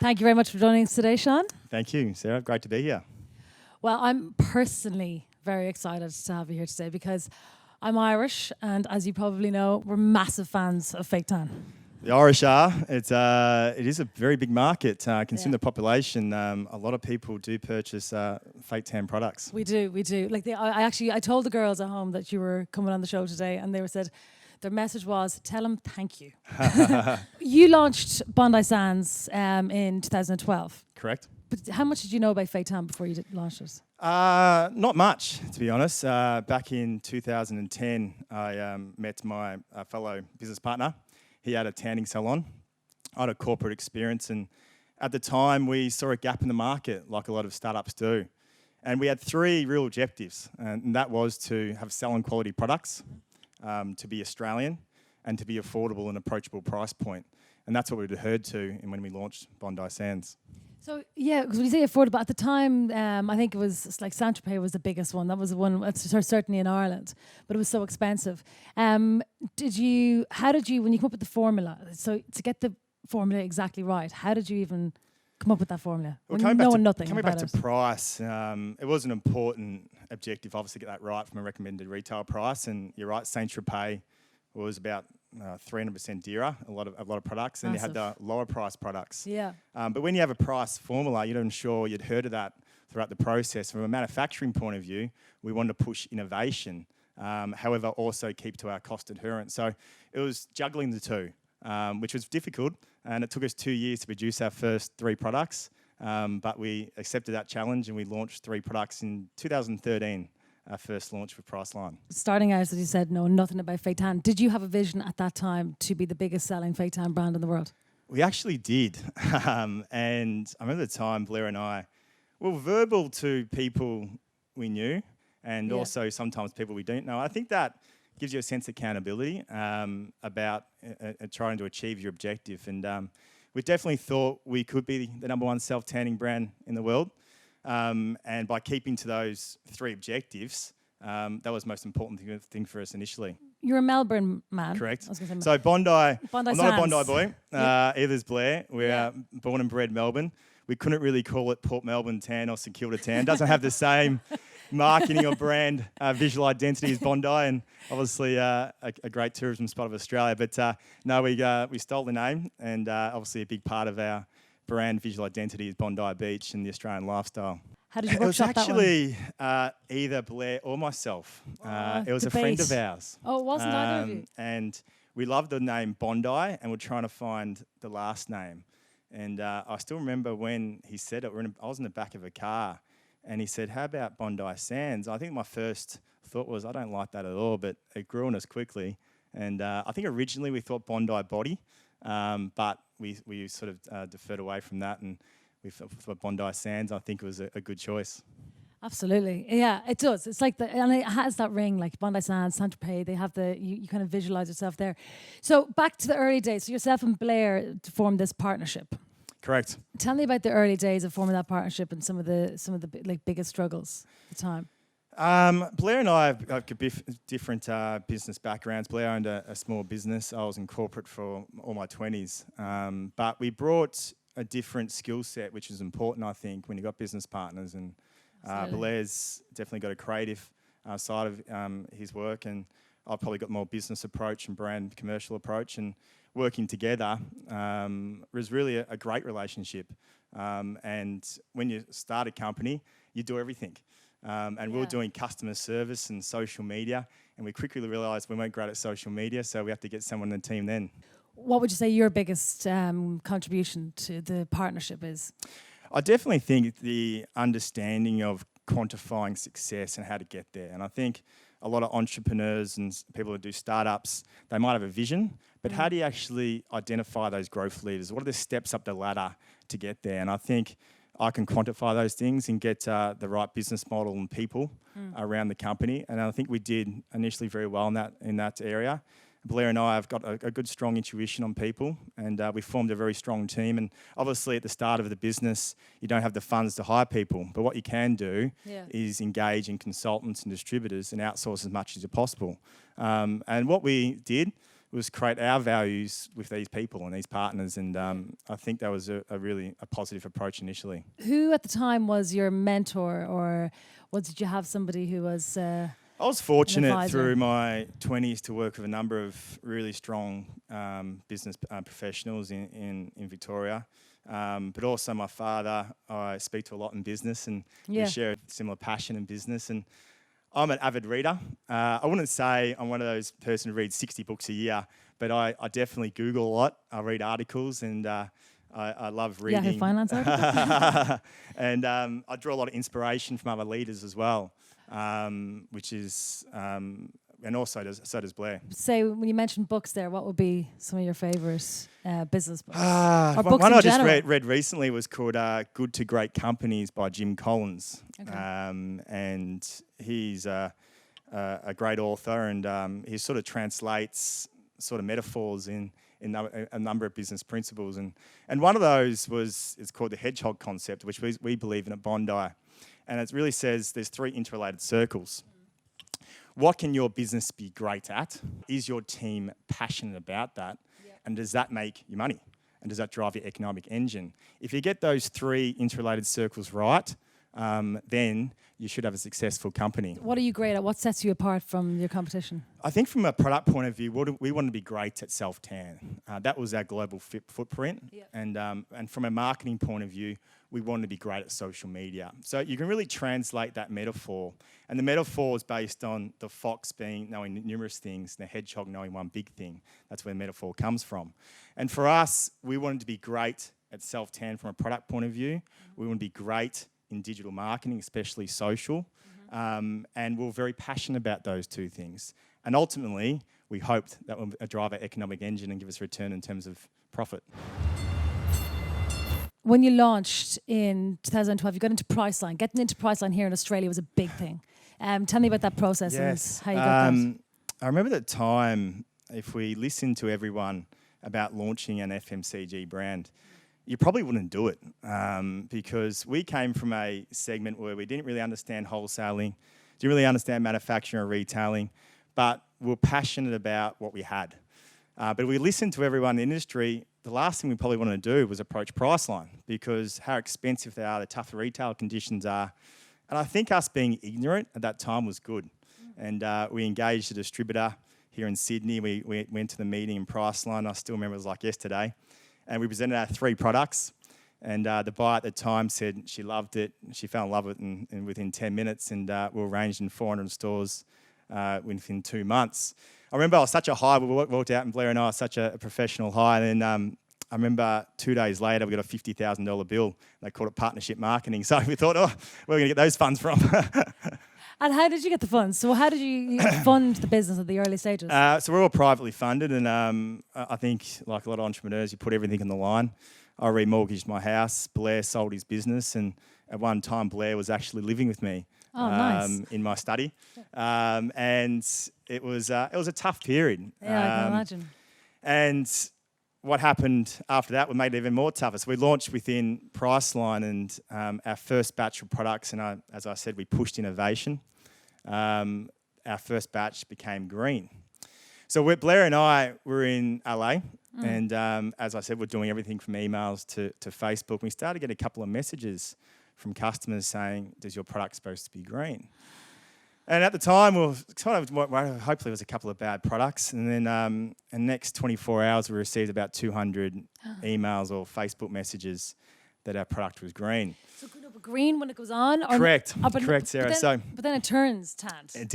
Thank you very much for joining us today, Sean. Thank you, Sarah. Great to be here. Well, I'm personally very excited to have you here today because I'm Irish, and as you probably know, we're massive fans of fake tan. The Irish are. It is a very big market. Considering the population, a lot of people do purchase fake tan products. We do. Like I told the girls at home that you were coming on the show today, and they said their message was, "Tell them thank you." You launched Bondi Sands in 2012. Correct. But how much did you know about fake tan before you launched it? Not much, to be honest. Back in 2010, I met my fellow business partner. He had a tanning salon. I had a corporate experience, and at the time we saw a gap in the market, like a lot of startups do. And we had three real objectives, and that was to have selling quality products, to be Australian, and to be affordable and approachable price point. And that's what we adhered to when we launched Bondi Sands. So yeah, because when you say affordable, at the time, I think it was like Saint-Tropez was the biggest one. That was the one, certainly in Ireland, but it was so expensive. How did you, when you come up with the formula, so to get the formula exactly right, how did you even come up with that formula? Coming back to price, it was an important objective, obviously, to get that right from a recommended retail price. And you're right, Saint-Tropez was about 300% dearer, a lot of products, and you had the lower price products. Yeah. But when you have a price formula, you're not sure you'd heard of that throughout the process. From a manufacturing point of view, we wanted to push innovation, however, also keep to our cost adherence. So it was juggling the two, which was difficult, and it took us 2 years to produce our first 3 products. But we accepted that challenge, and we launched 3 products in 2013. Our first launch with Priceline. Starting out, as you said, know nothing about fake tan. Did you have a vision at that time to be the biggest selling fake tan brand in the world? We actually did. And I remember the time Blair and I were verbal to people we knew and also sometimes people we don't know. I think that gives you a sense of accountability about trying to achieve your objective. And we definitely thought we could be the number 1 self-tanning brand in the world. And by keeping to those 3 objectives, that was the most important thing for us initially. You're a Melbourne man. Correct. So Bondi, I'm not a Bondi boy, either is Blair. We're born and bred Melbourne. We couldn't really call it Port Melbourne Tan or St Kilda Tan. It doesn't have the same marketing or brand visual identity as Bondi, and obviously a great tourism spot of Australia. But no, we stole the name, and obviously a big part of our brand visual identity is Bondi Beach and the Australian lifestyle. How did you workshop that one? It was actually either Blair or myself. It was a friend of ours. Oh, it wasn't either of you? And we loved the name Bondi, and we're trying to find the last name. And I still remember when he said it. I was in the back of a car, and he said, "How about Bondi Sands?" I think my first thought was, I don't like that at all, but it grew on us quickly. And I think originally we thought Bondi Body, but we sort of deferred away from that, and we thought Bondi Sands, I think, was a good choice. Absolutely. Yeah, it does. It's like, and it has that ring, like Bondi Sands, Saint-Tropez, they have you kind of visualize yourself there. So back to the early days. So yourself and Blair formed this partnership. Correct. Tell me about the early days of forming that partnership and some of the like biggest struggles at the time. Blair and I have different business backgrounds. Blair owned a small business. I was in corporate for all my 20s. But we brought a different skill set, which is important, I think, when you've got business partners. And Blair's definitely got a creative side of his work, and I've probably got more business approach and brand commercial approach. And working together was really a great relationship. And when you start a company, you do everything. And we were doing customer service and social media, and we quickly realised we weren't great at social media, so we have to get someone in the team then. What would you say your biggest contribution to the partnership is? I definitely think the understanding of quantifying success and how to get there. And I think a lot of entrepreneurs and people who do startups, they might have a vision, but how do you actually identify those growth levers? What are the steps up the ladder to get there? And I think I can quantify those things and get the right business model and people around the company. And I think we did initially very well in that area. Blair and I have got a good, strong intuition on people, and we formed a very strong team. And obviously at the start of the business, you don't have the funds to hire people, but what you can do is engage in consultants and distributors and outsource as much as possible. And what we did was create our values with these people and these partners, and I think that was a really positive approach initially. Who at the time was your mentor, or did you have somebody who was? I was fortunate through my 20s to work with a number of really strong business professionals in Victoria, but also my father. I speak to a lot in business, and we share a similar passion in business. And I'm an avid reader. I wouldn't say I'm one of those person who reads 60 books a year, but I definitely Google a lot. I read articles, and I love reading. Yahoo Finance articles. And I draw a lot of inspiration from other leaders as well, which is, and also so does Blair. So when you mentioned books there, what would be some of your favourite business books? Or books one I just read recently was called Good to Great Companies by Jim Collins. Okay. And he's a great author, and he sort of translates sort of metaphors in a number of business principles. And one of those is called the hedgehog concept, which we believe in at Bondi. And it really says there's 3 interrelated circles. What can your business be great at? Is your team passionate about that? Yep. And does that make you money? And does that drive your economic engine? If you get those 3 interrelated circles right, then you should have a successful company. What are you great at? What sets you apart from your competition? I think from a product point of view, we want to be great at self-tan. That was our global footprint. Yep. And from a marketing point of view, we want to be great at social media. So you can really translate that metaphor. And the metaphor is based on the fox knowing numerous things, and the hedgehog knowing one big thing. That's where the metaphor comes from. And for us, we wanted to be great at self-tan from a product point of view. Mm-hmm. We want to be great in digital marketing, especially social. Mm-hmm. And we're very passionate about those 2 things. And ultimately, we hoped that would drive our economic engine and give us a return in terms of profit. When you launched in 2012, you got into Priceline. Getting into Priceline here in Australia was a big thing. Tell me about that process. Yes. And how you got that. I remember at the time, if we listened to everyone about launching an FMCG brand, you probably wouldn't do it because we came from a segment where we didn't really understand wholesaling, didn't really understand manufacturing or retailing, but we were passionate about what we had. But we listened to everyone in the industry. The last thing we probably wanted to do was approach Priceline because how expensive they are, the tough retail conditions are. And I think us being ignorant at that time was good. And we engaged a distributor here in Sydney. We went to the meeting in Priceline. I still remember it was like yesterday. And we presented our 3 products. And the buyer at the time said she loved it. She fell in love with it in within 10 minutes. And we were arranged in 400 stores within 2 months. I remember I was such a high. We walked out, and Blair and I were such a professional high. And then I remember 2 days later, we got a $50,000 bill. They called it partnership marketing. So we thought, where are we going to get those funds from? And how did you get the funds? So how did you fund the business at the early stages? So we're all privately funded. And I think, like a lot of entrepreneurs, you put everything on the line. I remortgaged my house. Blair sold his business. And at one time, Blair was actually living with me. Oh, nice. In my study. And it was a tough period. Yeah, I can imagine. And what happened after that made it even more tougher. So we launched within Priceline, and our first batch of products, and as I said, we pushed innovation. Our first batch became green. So Blair and I were in LA, and as I said, we're doing everything from emails to Facebook. We started getting a couple of messages from customers saying, "Does your product supposed to be green?" And at the time, hopefully it was a couple of bad products. And then in the next 24 hours, we received about 200 emails or Facebook messages that our product was green. So green when it goes on? Correct, Sarah. But then it turns tanned. It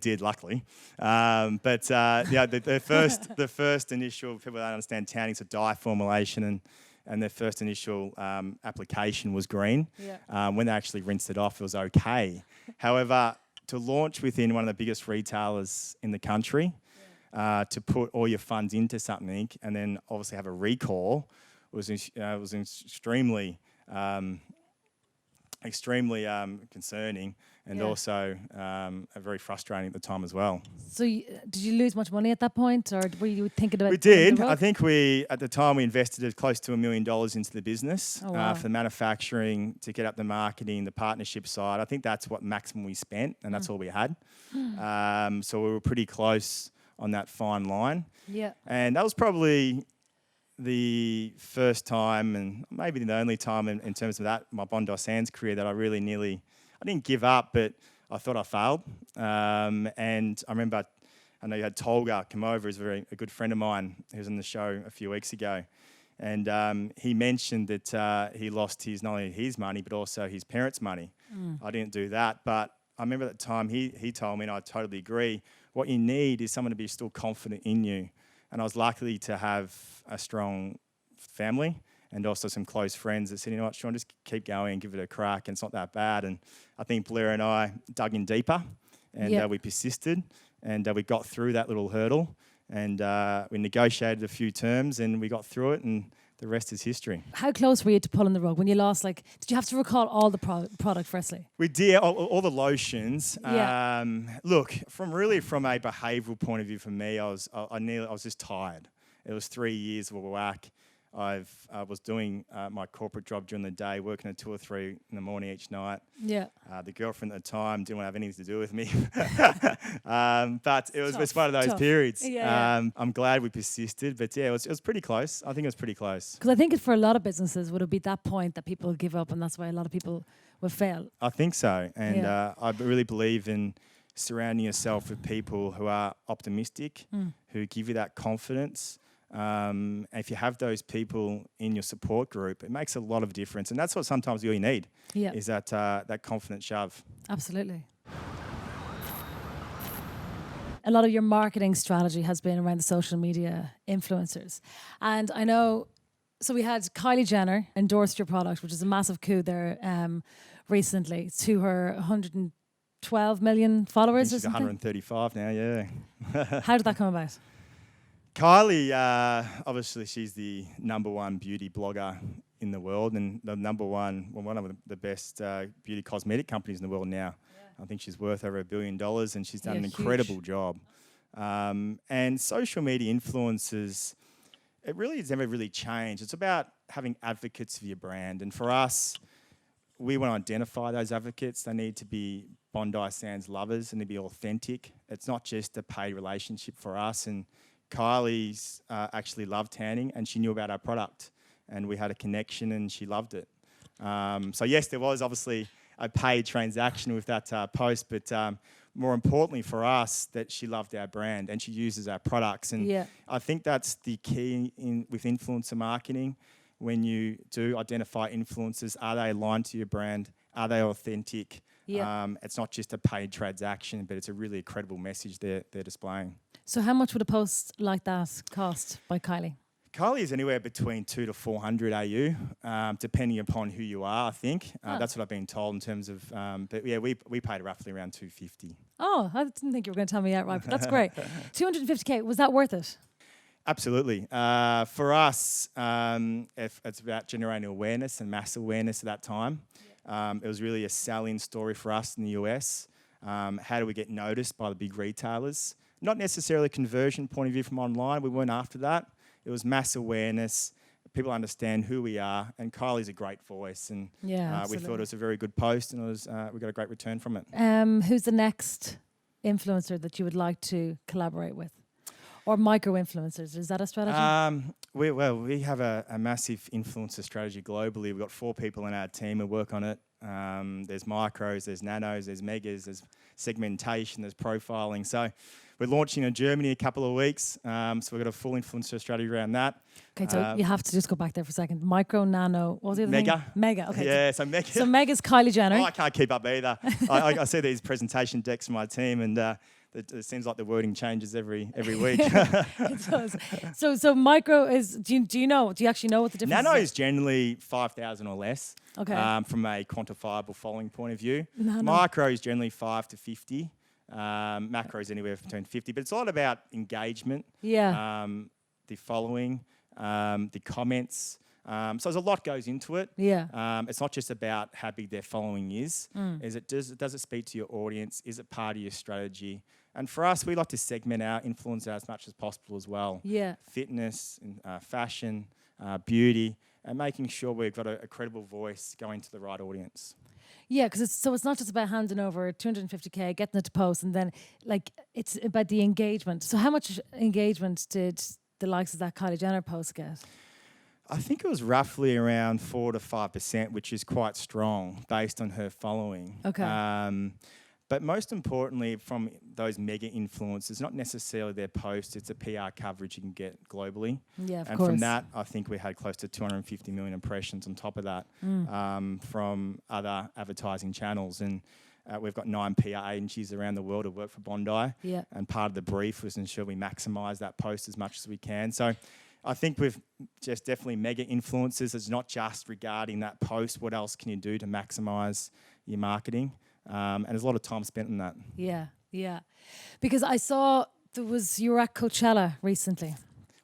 did, luckily. The first initial, people don't understand tanning, it's a dye formulation, and their first initial application was green. Yeah. When they actually rinsed it off, it was okay. However, to launch within one of the biggest retailers in the country, to put all your funds into something and then obviously have a recall was extremely concerning and also very frustrating at the time as well. So did you lose much money at that point, or were you thinking about? We did. I think at the time we invested close to $1 million into the business for the manufacturing, to get up the marketing, the partnership side. I think that's what maximum we spent, and that's all we had. So we were pretty close on that fine line. Yeah. And that was probably the first time, and maybe the only time in terms of that, my Bondi Sands career, that I really I didn't give up, but I thought I failed. And I remember, I know you had Tolga come over, who's a good friend of mine, who was on the show a few weeks ago. And he mentioned that he lost not only his money, but also his parents' money. I didn't do that, but I remember at the time he told me, and I totally agree, what you need is someone to be still confident in you. And I was lucky to have a strong family and also some close friends that said, you know what, Sean, just keep going and give it a crack, and it's not that bad. And I think Blair and I dug in deeper, and we persisted, and we got through that little hurdle, and we negotiated a few terms, and we got through it, and the rest is history. How close were you to pulling the rug when you lost? Like, did you have to recall all the product firstly? We did, all the lotions. Yeah. Look, from a behavioural point of view, for me, I was just tired. It was 3 years of whack. I was doing my corporate job during the day, working at 2 or 3 in the morning each night. Yeah. The girlfriend at the time didn't want to have anything to do with me. But it was one of those periods. Yeah. I'm glad we persisted, but yeah, it was pretty close. I think it was pretty close. Because I think for a lot of businesses, would it be that point that people give up, and that's why a lot of people will fail? I think so. And I really believe in surrounding yourself with people who are optimistic, who give you that confidence. And if you have those people in your support group, it makes a lot of difference. And that's what sometimes you really need, is that confident shove. Absolutely. A lot of your marketing strategy has been around the social media influencers. And I know, so we had Kylie Jenner endorsed your product, which is a massive coup there recently, to her 112 million followers or she's something? 135 now, yeah. How did that come about? Kylie, obviously she's the #1 beauty blogger in the world, and the one of the best beauty cosmetic companies in the world now. Yeah. I think she's worth over $1 billion, and she's done an incredible job. And social media influencers, it really has never really changed. It's about having advocates for your brand, and for us, we want to identify those advocates. They need to be Bondi Sands lovers, and they be authentic. It's not just a paid relationship for us. And Kylie's actually loved tanning, and she knew about our product, and we had a connection, and she loved it. So yes, there was obviously a paid transaction with that post, but more importantly for us, that she loved our brand and she uses our products. And I think that's the key with influencer marketing. When you do identify influencers, are they aligned to your brand? Are they authentic? It's not just a paid transaction, but it's a really credible message they're displaying. So how much would a post like that cost by Kylie? Kylie is anywhere between 200 to 400 AU, depending upon who you are, I think. That's what I've been told in terms of, but yeah, we paid roughly around 250. Oh, I didn't think you were going to tell me that, right? But that's great. 250K, was that worth it? Absolutely. For us, if it's about generating awareness and mass awareness at that time. It was really a sell-in story for us in the US. How do we get noticed by the big retailers? Not necessarily a conversion point of view from online. We weren't after that. It was mass awareness. People understand who we are, and Kylie's a great voice, and we thought it was a very good post, and we got a great return from it. Who's the next influencer that you would like to collaborate with? Or micro-influencers, is that a strategy? We have a massive influencer strategy globally. We've got 4 people in our team who work on it. There's micros, there's nanos, there's megas, there's segmentation, there's profiling. So we're launching in Germany in a couple of weeks. So we've got a full influencer strategy around that. Okay, so you have to just go back there for a second. Micro, nano, what was the other thing? Mega, okay. Yeah, so mega. So Mega's Kylie Jenner. Oh, I can't keep up either. I see these presentation decks from my team, and it seems like the wording changes every week. It does. So micro is, do you actually know what the difference is? Nano is generally 5,000 or less. Okay. From a quantifiable following point of view. Nano. Micro is generally 5 to 50. Macro is anywhere between 50. But it's a lot about engagement. Yeah. The following, the comments. So there's a lot goes into it. Yeah. It's not just about how big their following is. Does it speak to your audience? Is it part of your strategy? And for us, we like to segment our influence as much as possible as well. Yeah. Fitness, fashion, beauty, and making sure we've got a credible voice going to the right audience. Yeah, because it's not just about handing over 250K, getting it to post, and then like it's about the engagement. So how much engagement did the likes of that Kylie Jenner post get? I think it was roughly around 4 to 5%, which is quite strong based on her following. Okay. But most importantly, from those mega influencers, not necessarily their posts, it's a PR coverage you can get globally. Yeah, of And course. from that, I think we had close to 250 million impressions on top of that from other advertising channels. And we've got 9 PR agencies around the world who work for Bondi. Yeah. And part of the brief was ensure we maximise that post as much as we can. So I think with just definitely mega influencers, it's not just regarding that post. What else can you do to maximise your marketing? And there's a lot of time spent on that. Yeah, yeah. Because I saw you were at Coachella recently.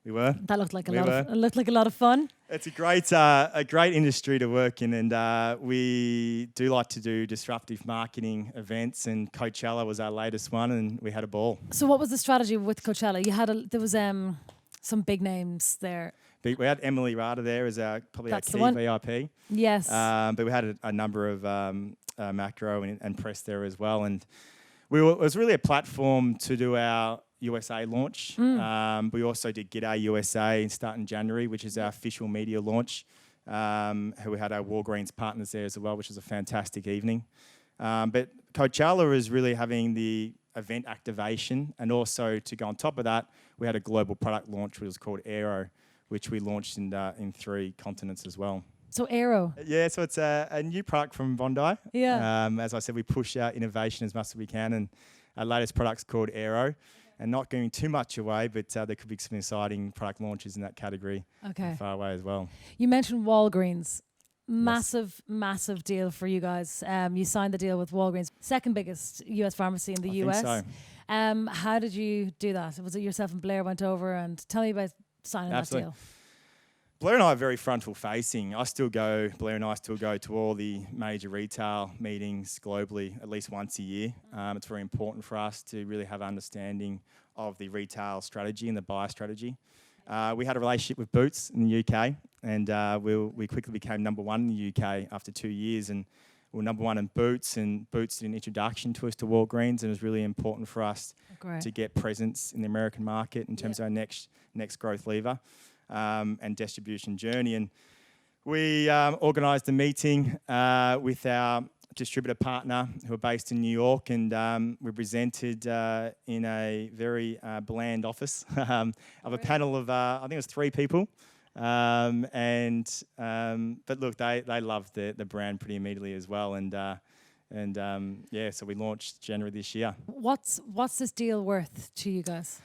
We were. That looked like a lot of fun. It's a great industry to work in, and we do like to do disruptive marketing events. And Coachella was our latest one, and we had a ball. So what was the strategy with Coachella? There was some big names there. We had Emily Rada there as probably That's our key VIP. Yes. But we had a number of macro and press there as well. And it was really a platform to do our USA launch. We also did G'day USA starting January, which is our official media launch. We had our Walgreens partners there as well, which was a fantastic evening. But Coachella is really having the event activation, and also to go on top of that, we had a global product launch, which was called Aero, which we launched in 3 continents as well. So Aero. Yeah, so it's a new product from Bondi. Yeah. As I said, we push out innovation as much as we can, and our latest product's called Aero. And not giving too much away, but there could be some exciting product launches in that category far away as well. You mentioned Walgreens. Massive deal for you guys. You signed the deal with Walgreens, second biggest US pharmacy in the US. I think so. How did you do that? Was it yourself and Blair went over? And tell me about signing that deal. Blair and I are very frontal facing. Blair and I still go to all the major retail meetings globally at least once a year. It's very important for us to really have understanding of the retail strategy and the buyer strategy. We had a relationship with Boots in the UK, and we quickly became number 1 in the UK after 2 years, and we were number 1 in Boots, and Boots did an introduction to us to Walgreens, and it was really important for us to get presence in the American market in terms of our next growth lever and distribution journey. And we organised a meeting with our distributor partner who are based in New York, and we presented in a very bland office of a panel of, I think it was 3 people. But look, they loved the brand pretty immediately as well. So we launched January this year. What's this deal worth to you guys?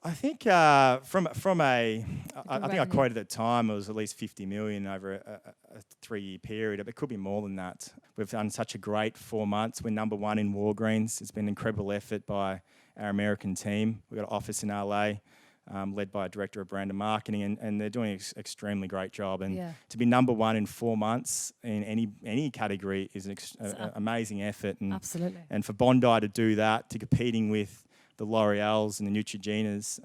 I think I think I quoted at the time it was at least 50 million over a 3-year period. It could be more than that. We've done such a great 4 months. We're number 1 in Walgreens. It's been an incredible effort by our American team. We've got an office in LA, led by a director of brand and marketing, and they're doing an extremely great job. And to be number 1 in 4 months in any category is an amazing effort. And, absolutely. And for Bondi to do that, to competing with the L'Oreals and the Neutrogenas,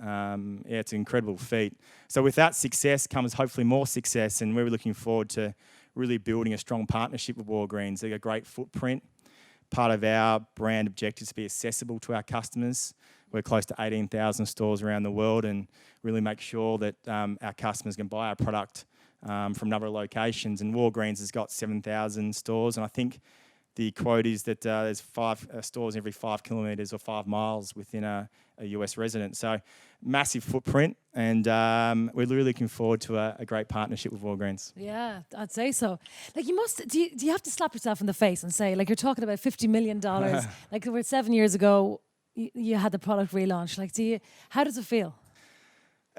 it's an incredible feat. So with that success comes hopefully more success, and we're looking forward to really building a strong partnership with Walgreens. They've got a great footprint. Part of our brand objective is to be accessible to our customers. We're close to 18,000 stores around the world, and really make sure that our customers can buy our product from a number of locations. And Walgreens has got 7,000 stores, and I think the quote is that there's 5 stores every 5 kilometres or 5 miles within a US resident. So massive footprint, and we're really looking forward to a great partnership with Walgreens. Yeah, I'd say so. Like, you must, do you have to slap yourself in the face and say, like, you're talking about $50 million, like we're 7 years ago, you had the product relaunch. Like, how does it feel?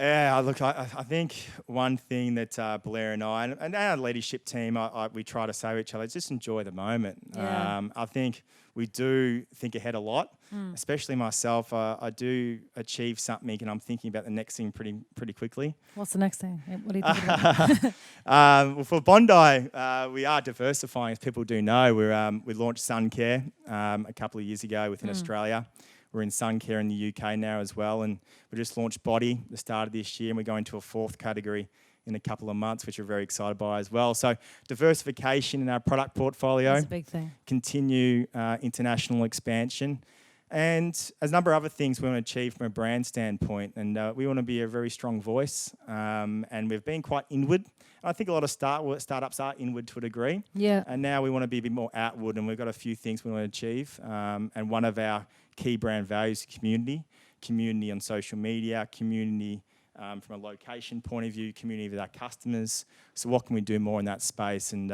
Yeah, look, I think one thing that Blair and I, and our leadership team, we try to say to each other, just enjoy the moment. Yeah. I think we do think ahead a lot, especially myself. I do achieve something, and I'm thinking about the next thing pretty quickly. What's the next thing? What do you think about? Well, for Bondi, we are diversifying, as people do know. We launched Sun Care a couple of years ago within Australia. We're in sun care in the UK now as well, and we just launched Body at the start of this year, and we're going to a 4th category in a couple of months, which we're very excited by as well. So diversification in our product portfolio. That's a big thing. Continue international expansion. And a number of other things we want to achieve from a brand standpoint. And we want to be a very strong voice. And we've been quite inward. I think a lot of startups are inward to a degree. Yeah. And now we want to be a bit more outward. And we've got a few things we want to achieve. And one of our key brand values is community. Community on social media, community from a location point of view, community with our customers. So what can we do more in that space? And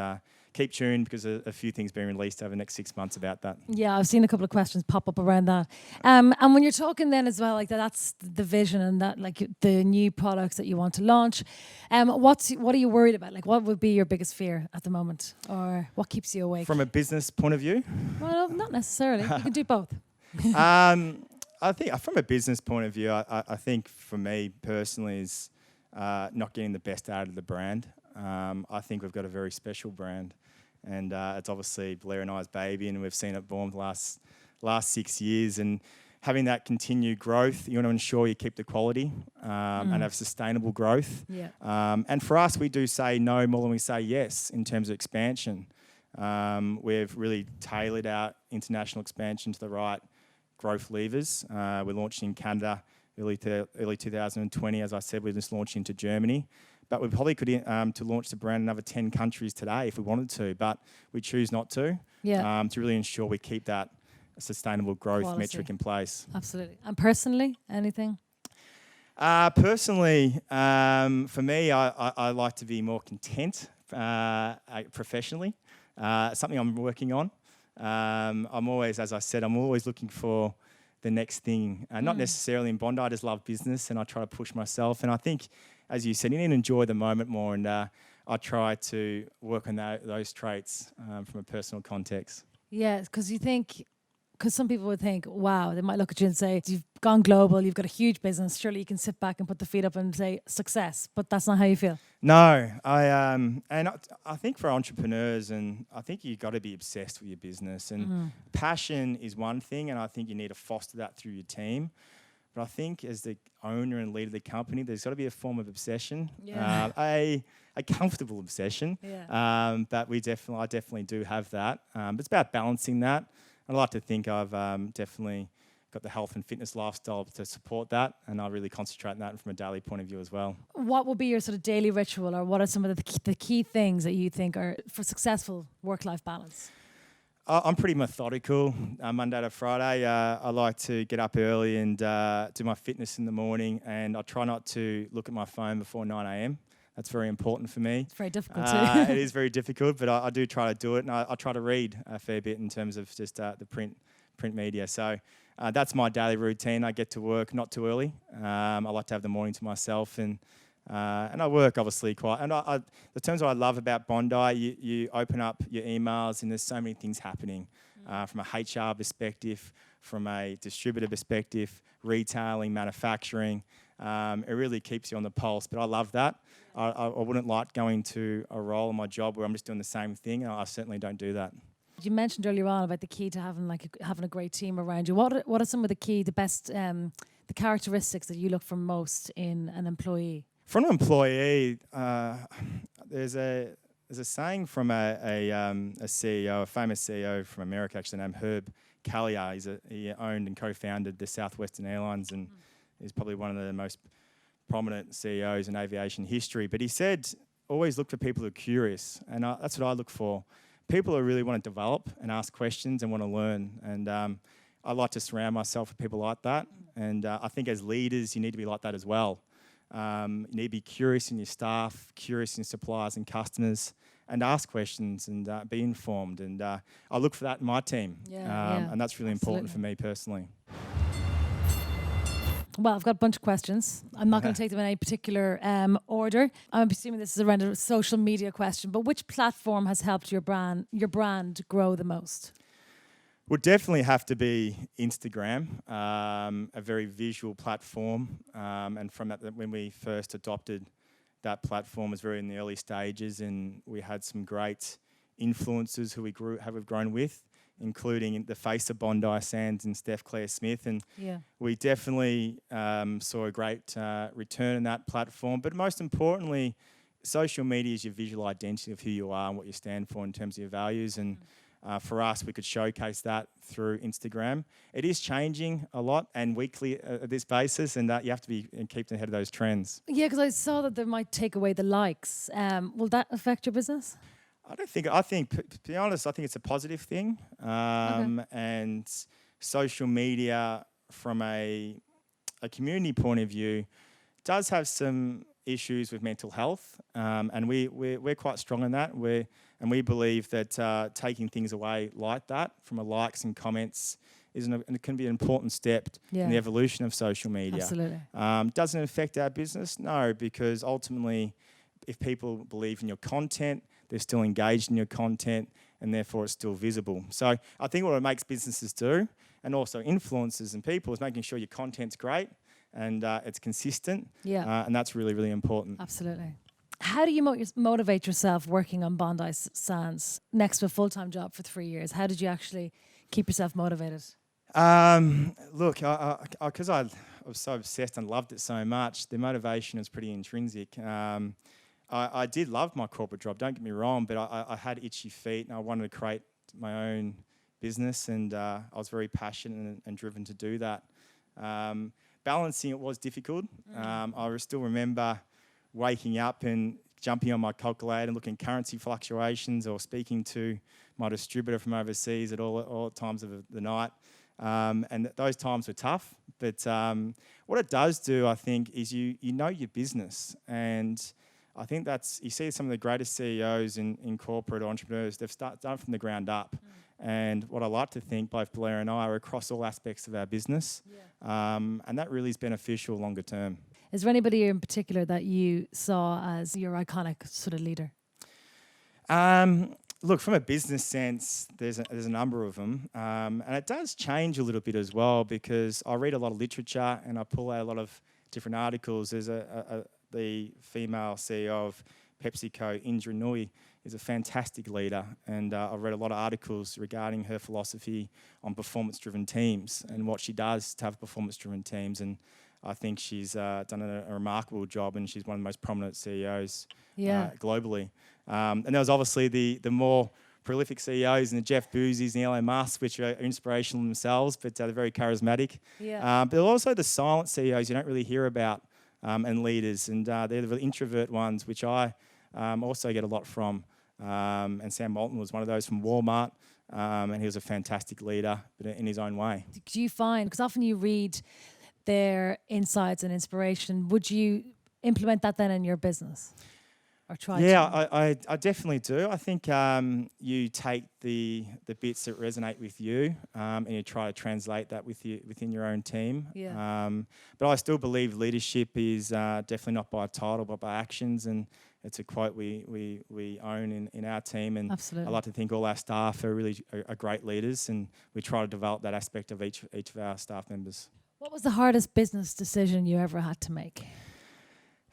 keep tuned because a few things being released over the next 6 months about that. Yeah, I've seen a couple of questions pop up around that. And when you're talking then as well, like that's the vision and that like the new products that you want to launch. What are you worried about? Like what would be your biggest fear at the moment, or what keeps you awake? From a business point of view? Well, not necessarily. You can do both. I think from a business point of view, I think for me personally is not getting the best out of the brand. I think we've got a very special brand. And it's obviously Blair and I's baby, and we've seen it born the last 6 years. And having that continued growth, you want to ensure you keep the quality and have sustainable growth. Yeah. And for us, we do say no more than we say yes in terms of expansion. We've really tailored our international expansion to the right growth levers. We're launching in Canada early 2020. As I said, we're just launching into Germany. But we probably could to launch the brand in another 10 countries today if we wanted to, but we choose not to. Yeah. To really ensure we keep that sustainable growth Quality. metric in place. Absolutely. And personally, anything? Personally, for me, I like to be more content professionally. Something I'm working on. I'm always, as I said, I'm always looking for the next thing. Not necessarily in Bondi. I just love business and I try to push myself. And I think, as you said, you need to enjoy the moment more. And I try to work on those traits from a personal context. Yeah, because some people would think, wow, they might look at you and say, you've gone global, you've got a huge business, surely you can sit back and put the feet up and say success, but that's not how you feel. No, I think for entrepreneurs, and I think you've got to be obsessed with your business, and passion is one thing, and I think you need to foster that through your team. But I think as the owner and leader of the company, there's got to be a form of obsession, a comfortable obsession. Yeah. But I definitely do have that. But it's about balancing that. I like to think I've definitely got the health and fitness lifestyle to support that, and I really concentrate on that from a daily point of view as well. What would be your sort of daily ritual, or what are some of the key things that you think are for successful work-life balance? I'm pretty methodical. Monday to Friday, I like to get up early and do my fitness in the morning, and I try not to look at my phone before 9 a.m. That's very important for me. It's very difficult too. It is very difficult, but I do try to do it, and I try to read a fair bit in terms of just the print media. So that's my daily routine. I get to work not too early. I like to have the morning to myself, and I work obviously quite. And the terms I love about Bondi, you open up your emails, and there's so many things happening from a HR perspective, from a distributor perspective, retailing, manufacturing. It really keeps you on the pulse, but I love that. I wouldn't like going to a role in my job where I'm just doing the same thing, and I certainly don't do that. You mentioned earlier on about the key to having a great team around you. What are some of the best the characteristics that you look for most in an employee? For an employee, there's a saying from a CEO, a famous CEO from America, actually named Herb Callier. He owned and co-founded the Southwestern Airlines, and he's probably one of the most prominent CEOs in aviation history. But he said, always look for people who are curious, and that's what I look for. People who really want to develop and ask questions and want to learn. And I like to surround myself with people like that. And I think as leaders, you need to be like that as well. You need to be curious in your staff, curious in your suppliers and customers, and ask questions and be informed. And I look for that in my team. And that's really important for me personally. Well, I've got a bunch of questions. I'm not going to take them in any particular order. I'm assuming this is around a social media question, but which platform has helped your brand grow the most? Would definitely have to be Instagram, a very visual platform. And from that, when we first adopted that platform, was very in the early stages, and we had some great influencers who we've grown with, including the face of Bondi Sands and Steph Claire Smith. And we definitely saw a great return in that platform. But most importantly, social media is your visual identity of who you are and what you stand for in terms of your values. And for us, we could showcase that through Instagram. It is changing a lot and weekly at this basis, and you have to be and keep ahead of those trends. Yeah, because I saw that they might take away the likes. Will that affect your business? I think, to be honest, I think it's a positive thing. And social media, from a community point of view, does have some issues with mental health, and we're quite strong in that. And we believe that taking things away like that from a likes and comments it can be an important step in the evolution of social media. Absolutely. Doesn't it affect our business? No, because ultimately, if people believe in your content, they're still engaged in your content, and therefore it's still visible. So I think what it makes businesses do, and also influencers and people, is making sure your content's great and it's consistent. And that's really, really important. Absolutely. How do you motivate yourself working on Bondi Sands next to a full-time job for 3 years? How did you actually keep yourself motivated? Look, because I was so obsessed and loved it so much, the motivation was pretty intrinsic. I did love my corporate job, don't get me wrong, but I had itchy feet and I wanted to create my own business, and I was very passionate and driven to do that. Balancing it was difficult. I still remember waking up and jumping on my calculator and looking at currency fluctuations, or speaking to my distributor from overseas at all times of the night. And those times were tough. But what it does do, I think, is you know your business. And I think you see some of the greatest CEOs in corporate entrepreneurs, they've done from the ground up. And what I like to think, both Blair and I, are across all aspects of our business. And that really is beneficial longer term. Is there anybody in particular that you saw as your iconic sort of leader? Look, from a business sense, there's a number of them. And it does change a little bit as well, because I read a lot of literature and I pull out a lot of different articles. There's the female CEO of PepsiCo, Indra Nooyi, is a fantastic leader. And I've read a lot of articles regarding her philosophy on performance-driven teams and what she does to have performance-driven teams. And I think she's done a remarkable job, and she's one of the most prominent CEOs globally. And there was obviously the more prolific CEOs, and the Jeff Bezos and the Elon Musk, which are inspirational themselves, but they're very charismatic. But also the silent CEOs you don't really hear about, and leaders, and they're the introvert ones, which I also get a lot from. And Sam Moulton was one of those from Walmart, and he was a fantastic leader, but in his own way. Do you find, because often you read their insights and inspiration, would you implement that then in your business? Or try to? I definitely do. I think you take the bits that resonate with you, and you try to translate that within your own team. But I still believe leadership is definitely not by title but by actions, and it's a quote we own in our team. And absolutely. I like to think all our staff are really are great leaders, and we try to develop that aspect of each of our staff members. What was the hardest business decision you ever had to make?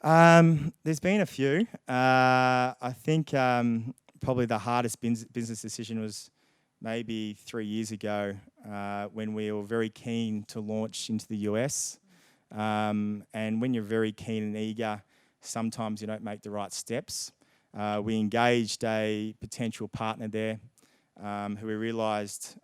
There's been a few. I think probably the hardest business decision was maybe 3 years ago, when we were very keen to launch into the US. And when you're very keen and eager, sometimes you don't make the right steps. We engaged a potential partner there, who we realised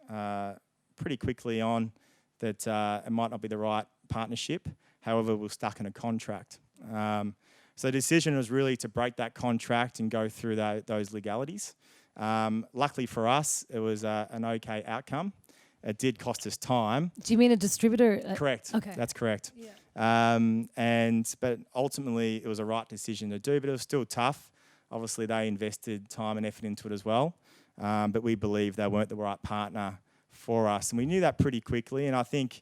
pretty quickly on that it might not be the right partnership. However, we were stuck in a contract. So the decision was really to break that contract and go through those legalities. Luckily for us, it was an okay outcome. It did cost us time. Do you mean a distributor? Correct. Okay. That's correct. But ultimately, it was a right decision to do, but it was still tough. Obviously, they invested time and effort into it as well. But we believe they weren't the right partner for us. And we knew that pretty quickly. And I think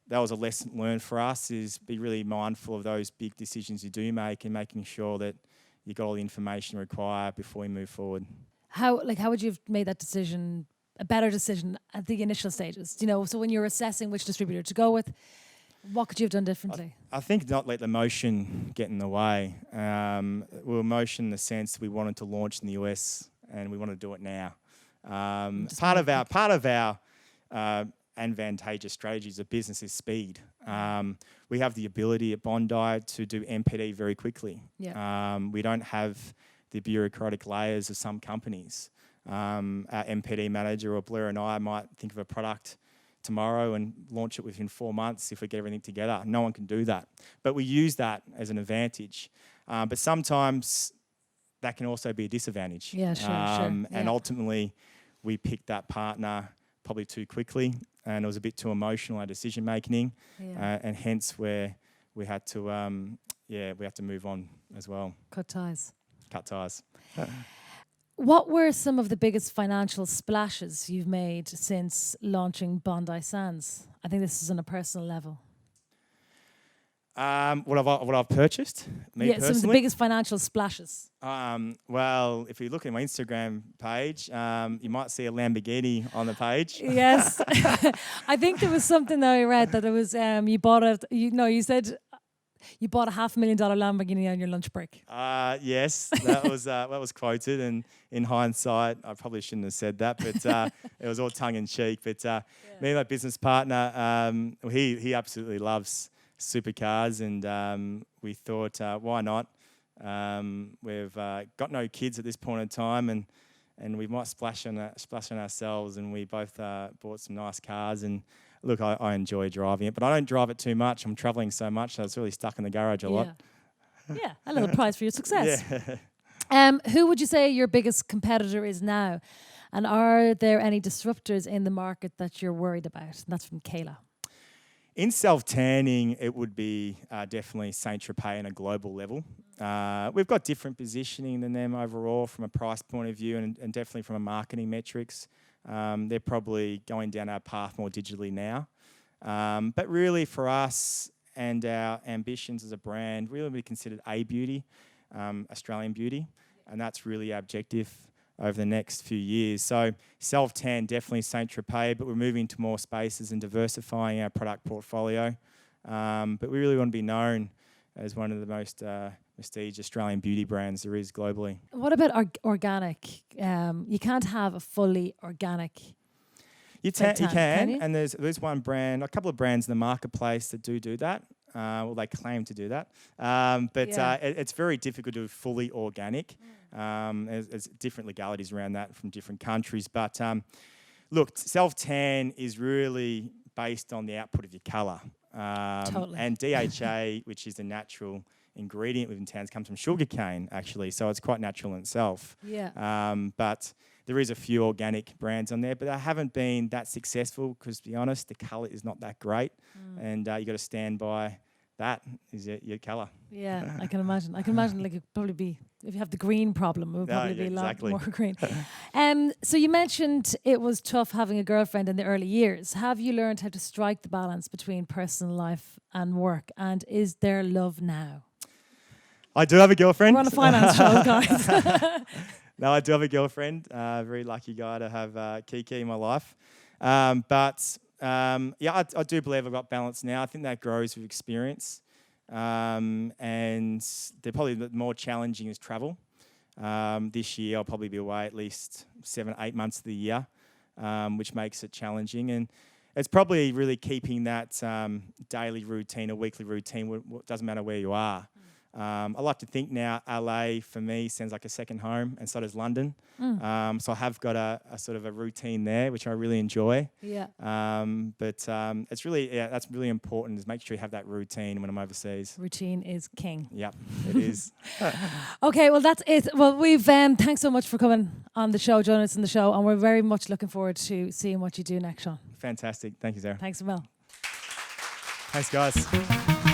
that was a lesson learned for us, is be really mindful of those big decisions you do make and making sure that you got all the information required before we move forward. How would you have made that decision, a better decision at the initial stages? So when you're assessing which distributor to go with, what could you have done differently? I think not let the emotion get in the way. We were emotion in the sense we wanted to launch in the US and we want to do it now. Part of our advantageous strategies of business is speed. We have the ability at Bondi to do MPD very quickly. Yeah. We don't have the bureaucratic layers of some companies. Our MPD manager or Blair and I might think of a product tomorrow and launch it within 4 months if we get everything together. No one can do that. But we use that as an advantage. But sometimes that can also be a disadvantage. Yeah, sure. And ultimately, we picked that partner probably too quickly, and it was a bit too emotional, our decision making, and hence where we had to, we have to move on as well. Cut ties. What were some of the biggest financial splashes you've made since launching Bondi Sands? I think this is on a personal level. What I've purchased, me personally? Some of the biggest financial splashes. Well, if you look at my Instagram page, you might see a Lamborghini on the page. Yes. I think there was something that I read that it was you bought it. You said you bought a $500,000 Lamborghini on your lunch break. Yes, that was quoted, and in hindsight, I probably shouldn't have said that, but it was all tongue in cheek. But me and my business partner, he absolutely loves supercars, and we thought, why not? We've got no kids at this point in time, and we might splash on ourselves, and we both bought some nice cars. And look, I enjoy driving it, but I don't drive it too much. I'm travelling so much, so it's really stuck in the garage a lot. Yeah, a little prize for your success. Yeah. Who would you say your biggest competitor is now? And are there any disruptors in the market that you're worried about? And that's from Kayla. In self-tanning, it would be definitely Saint-Tropez on a global level. We've got different positioning than them overall from a price point of view, and definitely from a marketing metrics. They're probably going down our path more digitally now. But really for us and our ambitions as a brand, really we considered A beauty, Australian beauty, and that's really our objective over the next few years. So self-tan, definitely Saint-Tropez, but we're moving to more spaces and diversifying our product portfolio. But we really want to be known as one of the most prestige Australian beauty brands there is globally. What about organic? You can't have a fully organic. You can, and there's one brand, a couple of brands in the marketplace that do that. Well, they claim to do that, but it's very difficult to do fully organic. There's different legalities around that from different countries. But look, self-tan is really based on the output of your colour. Totally. And DHA, which is the natural ingredient within tans, comes from sugarcane, actually. So it's quite natural in itself. Yeah. But there is a few organic brands on there, but they haven't been that successful because, to be honest, the colour is not that great. And you got to stand by that is your colour. Yeah, I can imagine. Like it could probably be, if you have the green problem, it would probably be a lot more green. So you mentioned it was tough having a girlfriend in the early years. Have you learned how to strike the balance between personal life and work? And is there love now? I do have a girlfriend. We're on a finance show, guys. No, I do have a girlfriend. Very lucky guy to have Kiki in my life. I do believe I've got balance now. I think that grows with experience. And they're probably more challenging is travel. This year I'll probably be away at least 7-8 months of the year, which makes it challenging. And it's probably really keeping that daily routine or weekly routine. Doesn't matter where you are. I like to think now LA for me sounds like a second home, and so does London. So I have got a sort of a routine there, which I really enjoy. Yeah. But it's really, that's really important, is make sure you have that routine when I'm overseas. Routine is king. Yep, it is. Okay, well, that's it. Well, we've thanks so much for coming on the show, joining us on the show, and we're very much looking forward to seeing what you do next, Sean. Fantastic. Thank you, Sarah. Thanks, Mel. Thanks, guys.